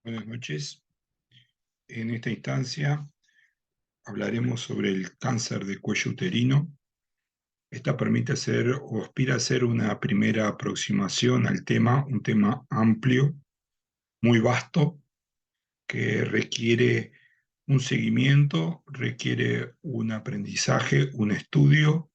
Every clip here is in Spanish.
Buenas noches. En esta instancia hablaremos sobre el cáncer de cuello uterino. Esta permite hacer o aspira a ser una primera aproximación al tema, un tema amplio, muy vasto, que requiere un seguimiento, requiere un aprendizaje, un estudio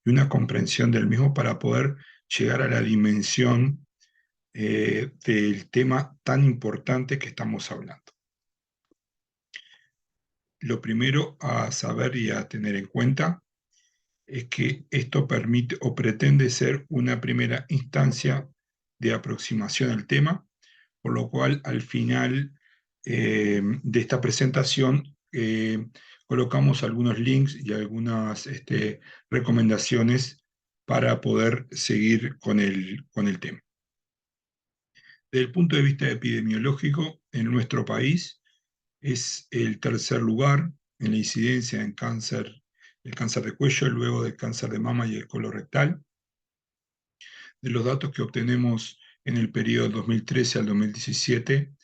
y una comprensión del mismo para poder llegar a la dimensión del tema tan importante que estamos hablando. Lo primero a saber y a tener en cuenta es que esto permite o pretende ser una primera instancia de aproximación al tema, por lo cual al final de esta presentación colocamos algunos links y algunas recomendaciones para poder seguir con el tema. Desde el punto de vista epidemiológico, en nuestro país es el tercer lugar en la incidencia en cáncer, el cáncer de cuello, luego del cáncer de mama y el colorectal. De los datos que obtenemos en el periodo 2013 al 2017,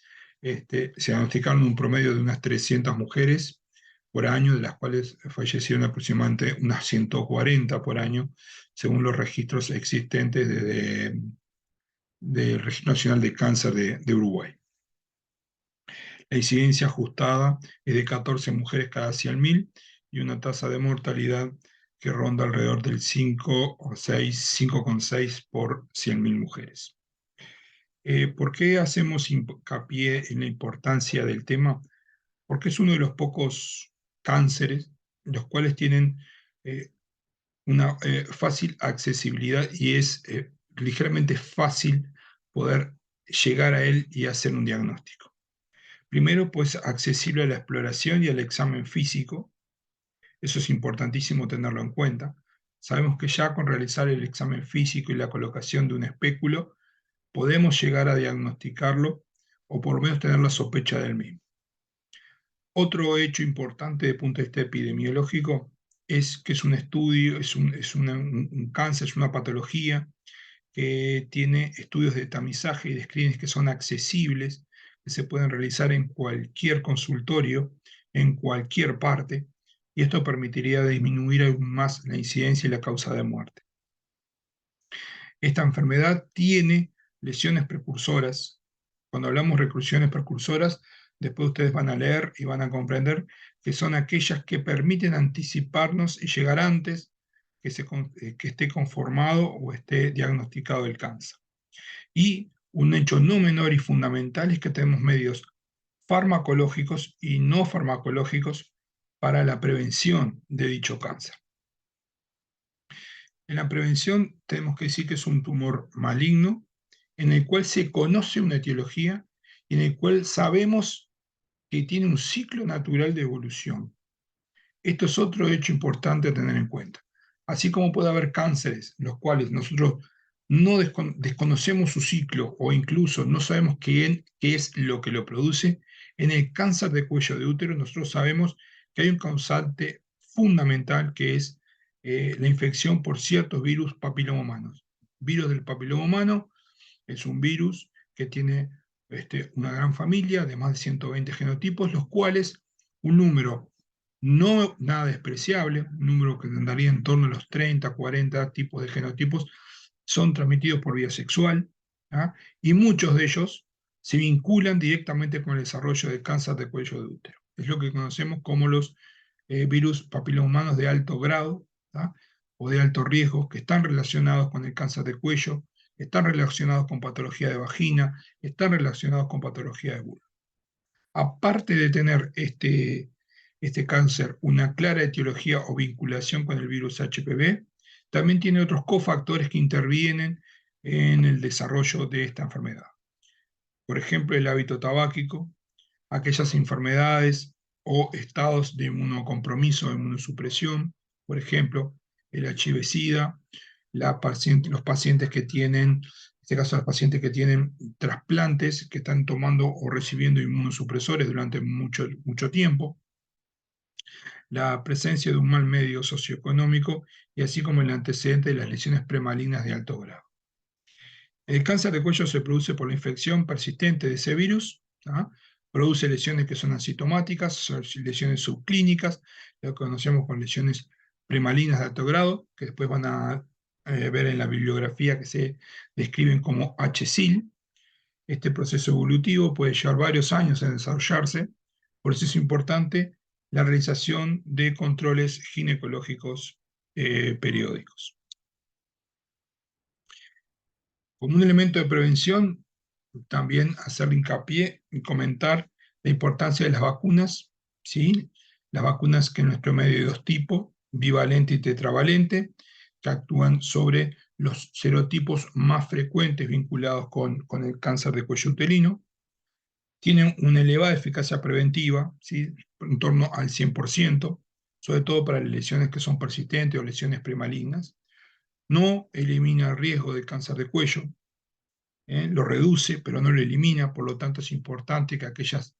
se diagnosticaron un promedio de unas 300 mujeres por año, de las cuales fallecieron aproximadamente unas 140 por año, según los registros existentes del Registro Nacional de Cáncer de Uruguay. La incidencia ajustada es de 14 mujeres cada 100.000 y una tasa de mortalidad que ronda alrededor del 5,6 por 100.000 mujeres. ¿Por qué hacemos hincapié en la importancia del tema? Porque es uno de los pocos cánceres los cuales tienen una fácil accesibilidad y es ligeramente fácil poder llegar a él y hacer un diagnóstico. Primero, pues accesible a la exploración y al examen físico. Eso es importantísimo tenerlo en cuenta. Sabemos que ya con realizar el examen físico y la colocación de un espéculo, podemos llegar a diagnosticarlo o por lo menos tener la sospecha del mismo. Otro hecho importante desde el punto de vista epidemiológico es que es un estudio, un cáncer, es una patología que tiene estudios de tamizaje y de screening que son accesibles, que se pueden realizar en cualquier consultorio, en cualquier parte, y esto permitiría disminuir aún más la incidencia y la causa de muerte. Esta enfermedad tiene lesiones precursoras. Cuando hablamos de lesiones precursoras, después ustedes van a leer y van a comprender que son aquellas que permiten anticiparnos y llegar antes que esté conformado o esté diagnosticado el cáncer. Y un hecho no menor y fundamental es que tenemos medios farmacológicos y no farmacológicos para la prevención de dicho cáncer. En la prevención tenemos que decir que es un tumor maligno en el cual se conoce una etiología y en el cual sabemos que tiene un ciclo natural de evolución. Esto es otro hecho importante a tener en cuenta. Así como puede haber cánceres, los cuales nosotros no desconocemos su ciclo o incluso no sabemos qué es lo que lo produce, en el cáncer de cuello de útero nosotros sabemos que hay un causante fundamental que es la infección por ciertos virus papiloma humanos. Virus del papiloma humano es un virus que tiene una gran familia de más de 120 genotipos, los cuales un número no nada despreciable, un número que andaría en torno a los 30, 40 tipos de genotipos, son transmitidos por vía sexual, ¿ah? Y muchos de ellos se vinculan directamente con el desarrollo de cáncer de cuello de útero. Es lo que conocemos como los virus papilomahumanos de alto grado, ¿ah? O de alto riesgo, que están relacionados con el cáncer de cuello, están relacionados con patología de vagina, están relacionados con patología de vulva. Aparte de tener este cáncer una clara etiología o vinculación con el virus HPV, también tiene otros cofactores que intervienen en el desarrollo de esta enfermedad. Por ejemplo, el hábito tabáquico, aquellas enfermedades o estados de inmunocompromiso o inmunosupresión, por ejemplo, el HIV-Sida, los pacientes que tienen, en este caso los pacientes que tienen trasplantes, que están tomando o recibiendo inmunosupresores durante mucho tiempo, la presencia de un mal medio socioeconómico y así como el antecedente de las lesiones premalignas de alto grado. El cáncer de cuello se produce por la infección persistente de ese virus, ¿tá? Produce lesiones que son asintomáticas, son lesiones subclínicas, lo que conocemos con lesiones premalinas de alto grado, que después van a ver en la bibliografía que se describen como HSIL. Este proceso evolutivo puede llevar varios años en desarrollarse, por eso es importante la realización de controles ginecológicos periódicos. Como un elemento de prevención, también hacer hincapié y comentar la importancia de las vacunas, ¿sí? Las vacunas que en nuestro medio hay dos tipos, bivalente y tetravalente, que actúan sobre los serotipos más frecuentes vinculados con el cáncer de cuello uterino. Tienen una elevada eficacia preventiva, ¿sí? En torno al 100%, sobre todo para las lesiones que son persistentes o lesiones premalignas. No elimina el riesgo de cáncer de cuello, lo reduce, pero no lo elimina, por lo tanto es importante que aquellas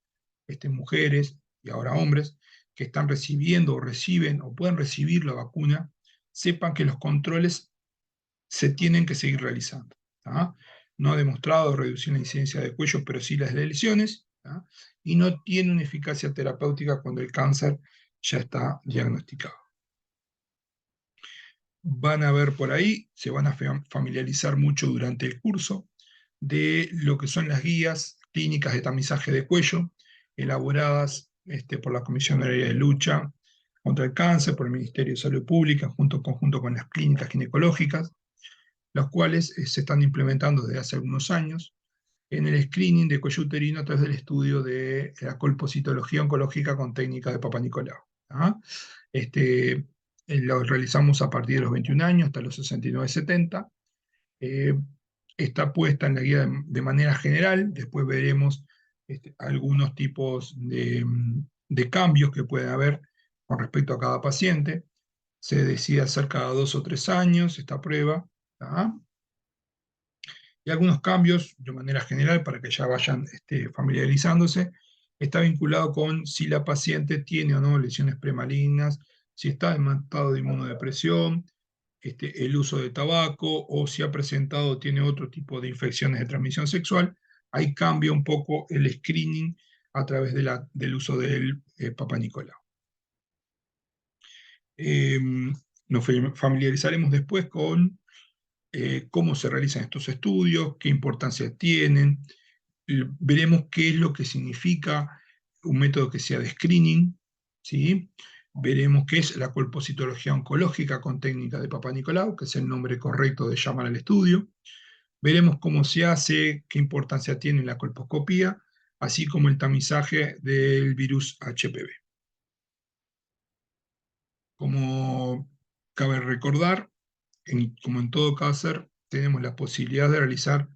mujeres y ahora hombres que están recibiendo o reciben o pueden recibir la vacuna, sepan que los controles se tienen que seguir realizando. ¿tá? No ha demostrado reducir la incidencia de cuello, pero sí las lesiones, ¿tá? Y no tiene una eficacia terapéutica cuando el cáncer ya está diagnosticado. Van a ver por ahí, se van a familiarizar mucho durante el curso de lo que son las guías clínicas de tamizaje de cuello, elaboradas por la Comisión de Lucha contra el Cáncer, por el Ministerio de Salud Pública, conjunto con las clínicas ginecológicas, las cuales se están implementando desde hace algunos años en el screening de cuello uterino a través del estudio de la colpocitología oncológica con técnica de Papa Nicolau. Lo realizamos a partir de los 21 años hasta los 69-70. Está puesta en la guía de manera general, después veremos algunos tipos de cambios que puede haber con respecto a cada paciente. Se decide hacer cada 2 o 3 años esta prueba, ¿tá? Y algunos cambios de manera general para que ya vayan familiarizándose. Está vinculado con si la paciente tiene o no lesiones premalignas, si está en estado de inmunodepresión, el uso de tabaco o si ha presentado o tiene otro tipo de infecciones de transmisión sexual. Ahí cambia un poco el screening a través del uso del Papa Nicolau. Nos familiarizaremos después con cómo se realizan estos estudios, qué importancia tienen, veremos qué es lo que significa un método que sea de screening, ¿sí? Veremos qué es la colpocitología oncológica con técnica de Papa Nicolau, que es el nombre correcto de llamar al estudio. Veremos cómo se hace, qué importancia tiene la colposcopía, así como el tamizaje del virus HPV. Como cabe recordar, como en todo cáncer, tenemos la posibilidad de realizar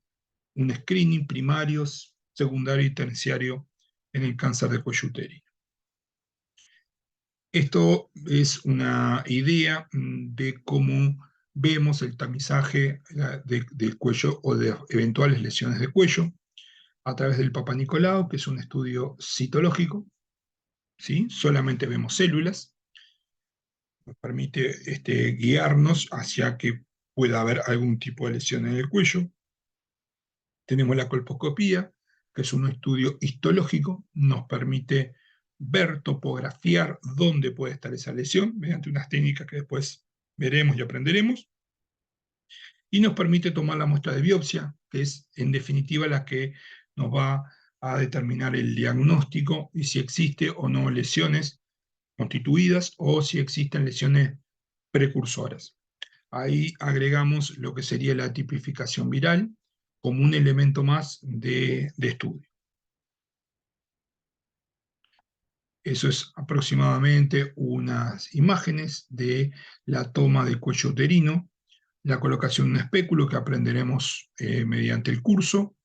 un screening primario, secundario y terciario en el cáncer de cuello uterino. Esto es una idea de cómo vemos el tamizaje del cuello o de eventuales lesiones de cuello a través del Papa Nicolau, que es un estudio citológico, ¿sí? Solamente vemos células, nos permite guiarnos hacia que pueda haber algún tipo de lesión en el cuello. Tenemos la colposcopía, que es un estudio histológico, nos permite ver, topografiar dónde puede estar esa lesión, mediante unas técnicas que después veremos y aprenderemos, y nos permite tomar la muestra de biopsia, que es en definitiva la que nos va a determinar el diagnóstico y si existe o no lesiones constituidas o si existen lesiones precursoras. Ahí agregamos lo que sería la tipificación viral como un elemento más de estudio. Eso es aproximadamente unas imágenes de la toma del cuello uterino, la colocación de un espéculo que aprenderemos mediante el curso,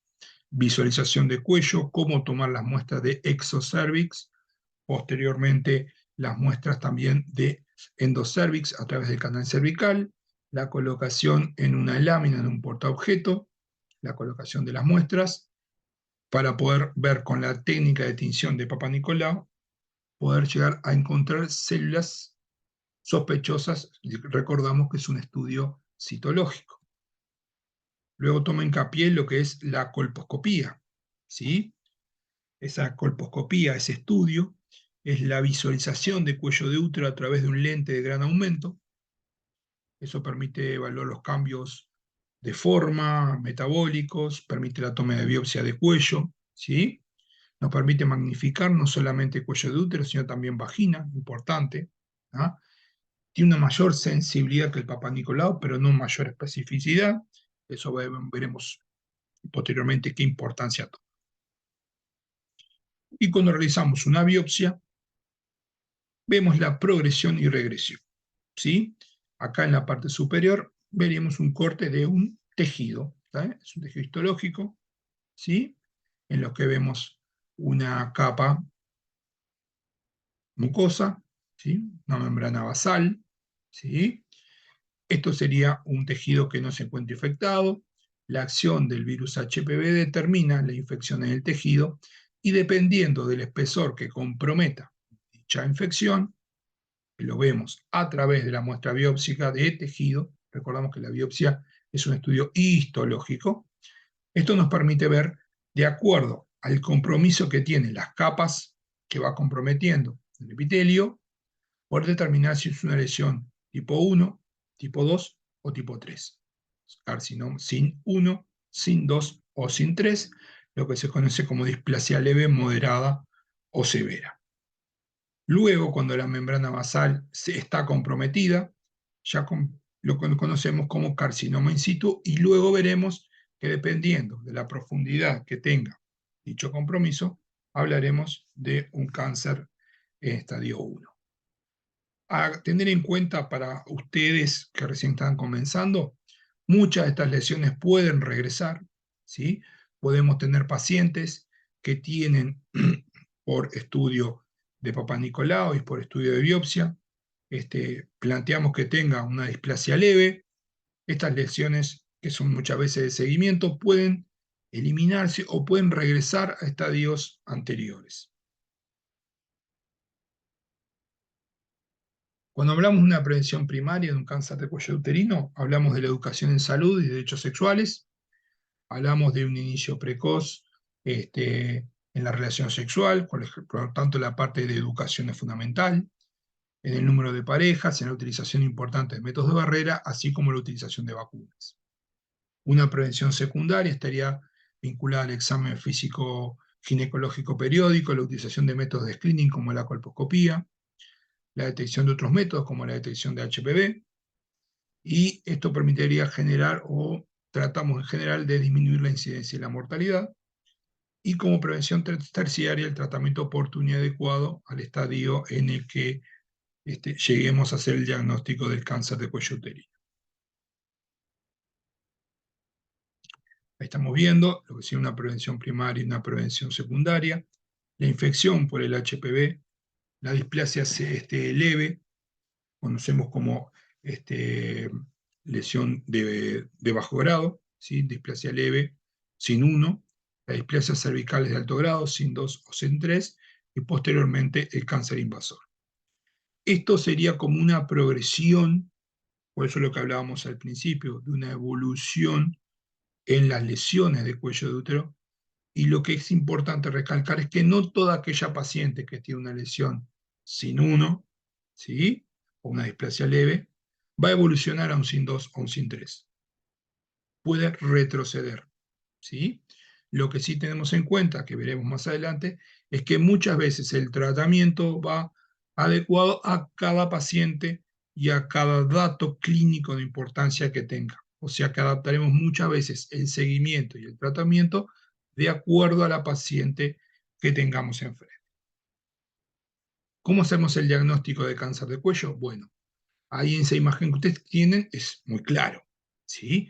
visualización de cuello, cómo tomar las muestras de exocervix, posteriormente las muestras también de endocervix a través del canal cervical, la colocación en una lámina en un portaobjeto, la colocación de las muestras, para poder ver con la técnica de tinción de Papa Nicolau, poder llegar a encontrar células sospechosas. Recordamos que es un estudio citológico. Luego toma hincapié en lo que es la colposcopía, ¿sí? Esa colposcopía, ese estudio, es la visualización de cuello de útero a través de un lente de gran aumento. Eso permite evaluar los cambios de forma, metabólicos, permite la toma de biopsia de cuello, ¿sí? Nos permite magnificar no solamente cuello de útero, sino también vagina, importante. ¿Ah? Tiene una mayor sensibilidad que el Papá Nicolau, pero no mayor especificidad. Eso veremos posteriormente qué importancia toma. Y cuando realizamos una biopsia, vemos la progresión y regresión, ¿sí? Acá en la parte superior veremos un corte de un tejido, ¿sí? Es un tejido histológico, ¿sí? En lo que vemos una capa mucosa, ¿sí? Una membrana basal, ¿sí? Esto sería un tejido que no se encuentra infectado. La acción del virus HPV determina la infección en el tejido y dependiendo del espesor que comprometa dicha infección, que lo vemos a través de la muestra biópsica de tejido, recordamos que la biopsia es un estudio histológico, esto nos permite ver, de acuerdo al compromiso que tienen las capas que va comprometiendo el epitelio, por determinar si es una lesión tipo 1, tipo 2 o tipo 3. Carcinoma sin 1, sin 2 o sin 3, lo que se conoce como displasia leve, moderada o severa. Luego, cuando la membrana basal está comprometida, ya lo conocemos como carcinoma in situ y luego veremos que dependiendo de la profundidad que tenga dicho compromiso, hablaremos de un cáncer en estadio 1. A tener en cuenta para ustedes que recién están comenzando, muchas de estas lesiones pueden regresar, ¿sí? Podemos tener pacientes que tienen por estudio de Papá Nicolau y por estudio de biopsia, planteamos que tenga una displasia leve. Estas lesiones, que son muchas veces de seguimiento, pueden eliminarse o pueden regresar a estadios anteriores. Cuando hablamos de una prevención primaria de un cáncer de cuello uterino, hablamos de la educación en salud y derechos sexuales, hablamos de un inicio precoz en la relación sexual, por lo tanto la parte de educación es fundamental, en el número de parejas, en la utilización importante de métodos de barrera, así como la utilización de vacunas. Una prevención secundaria estaría vinculada al examen físico ginecológico periódico, la utilización de métodos de screening como la colposcopía, la detección de otros métodos como la detección de HPV, y esto permitiría generar o tratamos en general de disminuir la incidencia y la mortalidad, y como prevención terciaria el tratamiento oportuno y adecuado al estadio en el que lleguemos a hacer el diagnóstico del cáncer de cuello uterino. Ahí estamos viendo lo que sería una prevención primaria y una prevención secundaria, la infección por el HPV, la displasia leve, conocemos como lesión de bajo grado, ¿sí? Displasia leve sin 1, la displasia cervicales de alto grado sin 2 o sin 3, y posteriormente el cáncer invasor. Esto sería como una progresión, por eso lo que hablábamos al principio, de una evolución en las lesiones de cuello de útero, y lo que es importante recalcar es que no toda aquella paciente que tiene una lesión sin 1, ¿sí? O una displasia leve, va a evolucionar a un sin 2 o un sin 3. Puede retroceder, ¿sí? Lo que sí tenemos en cuenta, que veremos más adelante, es que muchas veces el tratamiento va adecuado a cada paciente y a cada dato clínico de importancia que tenga. O sea que adaptaremos muchas veces el seguimiento y el tratamiento de acuerdo a la paciente que tengamos enfrente. ¿Cómo hacemos el diagnóstico de cáncer de cuello? Bueno, ahí en esa imagen que ustedes tienen es muy claro, ¿sí?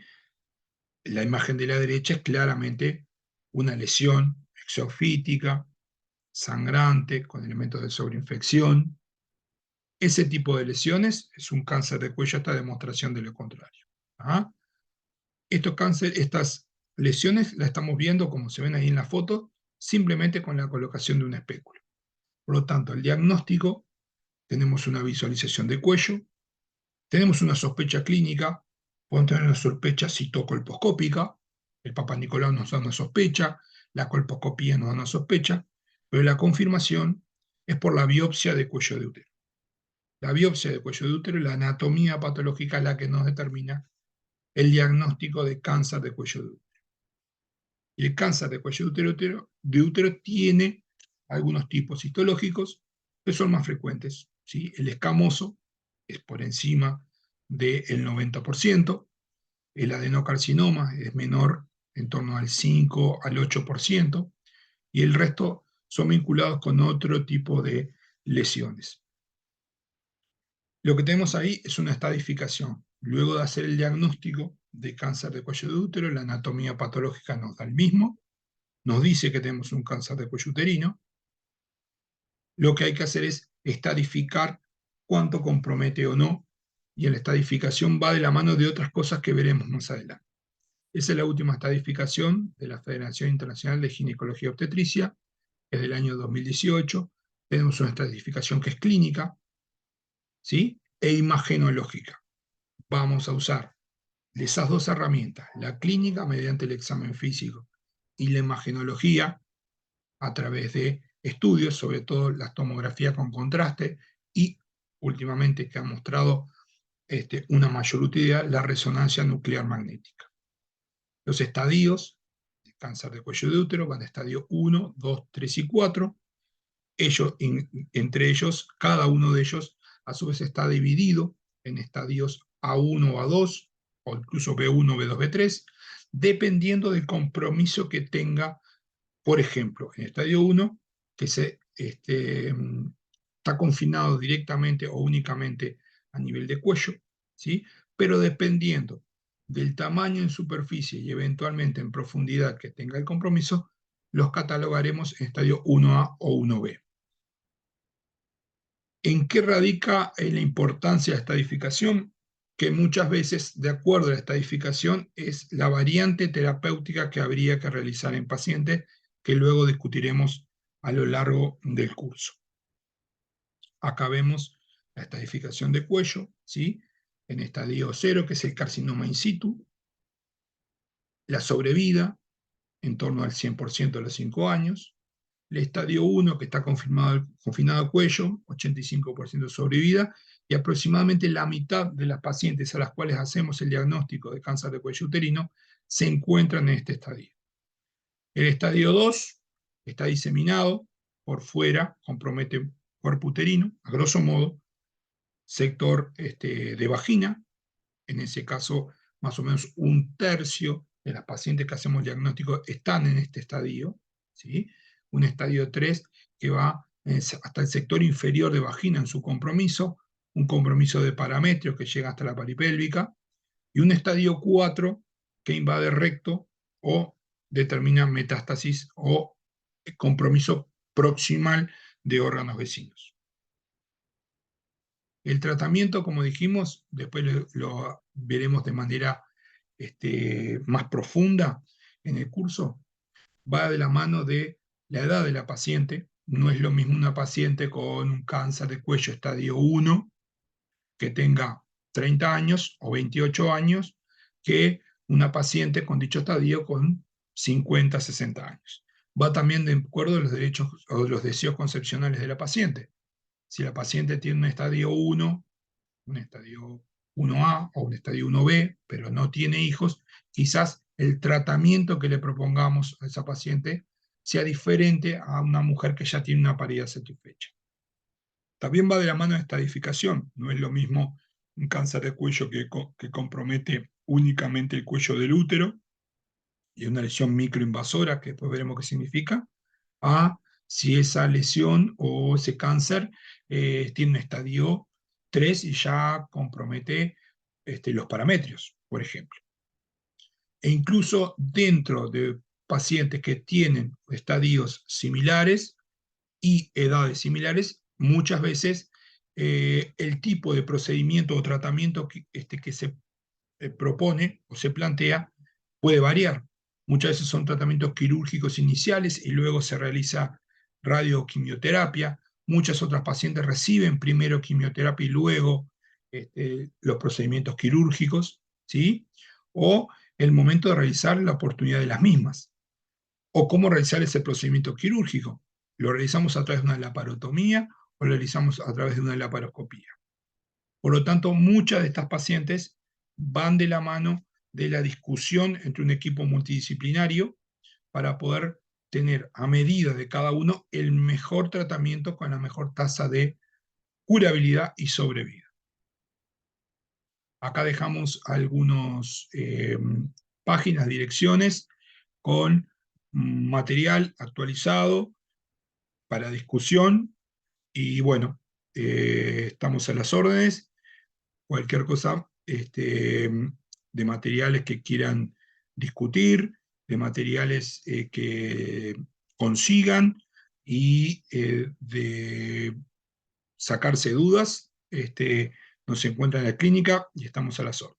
La imagen de la derecha es claramente una lesión exofítica, sangrante, con elementos de sobreinfección. Ese tipo de lesiones es un cáncer de cuello hasta demostración de lo contrario. ¿Ah? Estas lesiones las estamos viendo, como se ven ahí en la foto, simplemente con la colocación de un espéculo. Por lo tanto, el diagnóstico, tenemos una visualización de cuello, tenemos una sospecha clínica, podemos tener una sospecha citocolposcópica, el Papá Nicolau nos da una sospecha, la colposcopía nos da una sospecha, pero la confirmación es por la biopsia de cuello de útero. La biopsia de cuello de útero y la anatomía patológica es la que nos determina el diagnóstico de cáncer de cuello de útero. Y el cáncer de cuello de útero tiene algunos tipos histológicos que son más frecuentes, ¿sí? El escamoso es por encima del 90%, el adenocarcinoma es menor, en torno al 5 al 8%, y el resto son vinculados con otro tipo de lesiones. Lo que tenemos ahí es una estadificación. Luego de hacer el diagnóstico de cáncer de cuello de útero, la anatomía patológica nos da el mismo, nos dice que tenemos un cáncer de cuello uterino. Lo que hay que hacer es estadificar cuánto compromete o no, y la estadificación va de la mano de otras cosas que veremos más adelante. Esa es la última estadificación de la Federación Internacional de Ginecología y Obstetricia, que es del año 2018. Tenemos una estadificación que es clínica, ¿sí? E imagenológica. Vamos a usar esas dos herramientas, la clínica mediante el examen físico y la imagenología a través de estudios, sobre todo la tomografía con contraste y últimamente que ha mostrado una mayor utilidad, la resonancia nuclear magnética. Los estadios de cáncer de cuello de útero van de estadio 1, 2, 3 y 4. Entre ellos, cada uno de ellos a su vez está dividido en estadios A1 o A2, o incluso B1, B2, B3, dependiendo del compromiso que tenga. Por ejemplo, en estadio 1, que está confinado directamente o únicamente a nivel de cuello, ¿sí? Pero dependiendo del tamaño en superficie y eventualmente en profundidad que tenga el compromiso, los catalogaremos en estadio 1A o 1B. ¿En qué radica la importancia de la estadificación? Que muchas veces, de acuerdo a la estadificación, es la variante terapéutica que habría que realizar en pacientes, que luego discutiremos a lo largo del curso. Acá vemos la estadificación de cuello, ¿sí? En estadio 0, que es el carcinoma in situ, la sobrevida, en torno al 100% a los 5 años, el estadio 1, que está confinado al cuello, 85% de sobrevida, y aproximadamente la mitad de las pacientes a las cuales hacemos el diagnóstico de cáncer de cuello uterino se encuentran en este estadio. El estadio 2 está diseminado por fuera, compromete cuerpo uterino, a grosso modo, sector de vagina, en ese caso más o menos un tercio de las pacientes que hacemos diagnóstico están en este estadio, ¿sí? Un estadio 3 que va hasta el sector inferior de vagina en su compromiso, un compromiso de parametrio que llega hasta la paripélvica, y un estadio 4 que invade recto o determina metástasis o compromiso proximal de órganos vecinos. El tratamiento, como dijimos, después lo veremos de manera más profunda en el curso, va de la mano de la edad de la paciente. No es lo mismo una paciente con un cáncer de cuello estadio 1 que tenga 30 años o 28 años que una paciente con dicho estadio con 50, 60 años. Va también de acuerdo a los derechos o los deseos concepcionales de la paciente. Si la paciente tiene un estadio 1, un estadio 1A o un estadio 1B, pero no tiene hijos, quizás el tratamiento que le propongamos a esa paciente sea diferente a una mujer que ya tiene una paridad satisfecha. También va de la mano de estadificación. No es lo mismo un cáncer de cuello que compromete únicamente el cuello del útero y una lesión microinvasora, que después veremos qué significa, a si esa lesión o ese cáncer tiene un estadio 3 y ya compromete los parametrios, por ejemplo. E incluso dentro de pacientes que tienen estadios similares y edades similares, muchas veces el tipo de procedimiento o tratamiento que se propone o se plantea puede variar. Muchas veces son tratamientos quirúrgicos iniciales y luego se realiza radioquimioterapia. Muchas otras pacientes reciben primero quimioterapia y luego los procedimientos quirúrgicos, ¿sí? O el momento de realizar la oportunidad de las mismas. O cómo realizar ese procedimiento quirúrgico. lo realizamos a través de una laparotomía o lo realizamos a través de una laparoscopía. Por lo tanto, muchas de estas pacientes van de la mano de la discusión entre un equipo multidisciplinario para poder tener a medida de cada uno el mejor tratamiento con la mejor tasa de curabilidad y sobrevida. Acá dejamos algunas páginas, direcciones con material actualizado para discusión y bueno, estamos a las órdenes. Cualquier cosa de materiales que quieran discutir, de materiales que consigan y de sacarse dudas, nos encuentran en la clínica y estamos a las órdenes.